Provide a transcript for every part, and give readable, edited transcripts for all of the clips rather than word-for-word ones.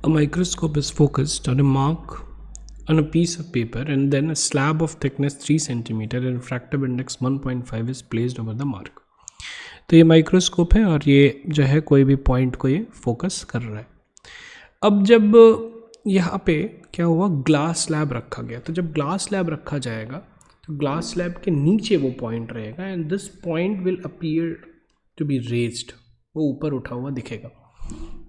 A microscope is focused on a mark on a piece of paper and then a slab of thickness 3 cm and refractive index 1.5 is placed over the mark. तो ये microscope है और ये जो है कोई भी point को ये फोकस कर रहा है. अब जब यहाँ पे क्या हुआ, ग्लास स्लैब रखा गया. तो जब ग्लास स्लैब रखा जाएगा तो ग्लास स्लैब के नीचे वो पॉइंट रहेगा and this point will appear to be raised. वो ऊपर उठा हुआ दिखेगा.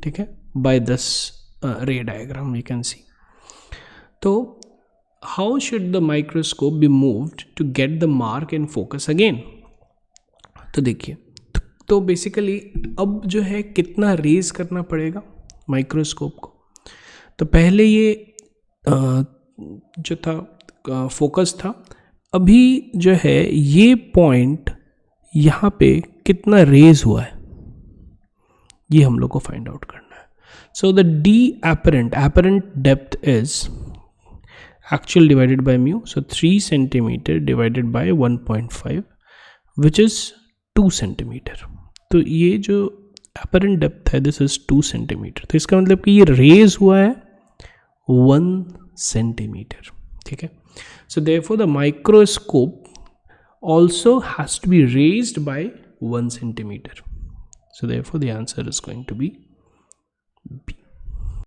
ठीक है, by this ray diagram we can see. तो how should the microscope be moved to get the mark in focus again. तो देखिए, तो बेसिकली अब जो है कितना रेज करना पड़ेगा माइक्रोस्कोप को. तो पहले ये जो था फोकस था, अभी जो है ये पॉइंट यहाँ पे कितना रेज हुआ है ये हम लोग को फाइंड आउट करना है. So the D apparent depth is actual divided by mu. So 3 centimeter divided by 1.5 which is 2 centimeter. तो ये जो apparent depth है this is 2 centimeter. तो इसका मतलब कि ये रेज हुआ है 1 centimeter. ठीक है. So therefore the microscope also has to be raised by 1 centimeter. So therefore the answer is going to be B.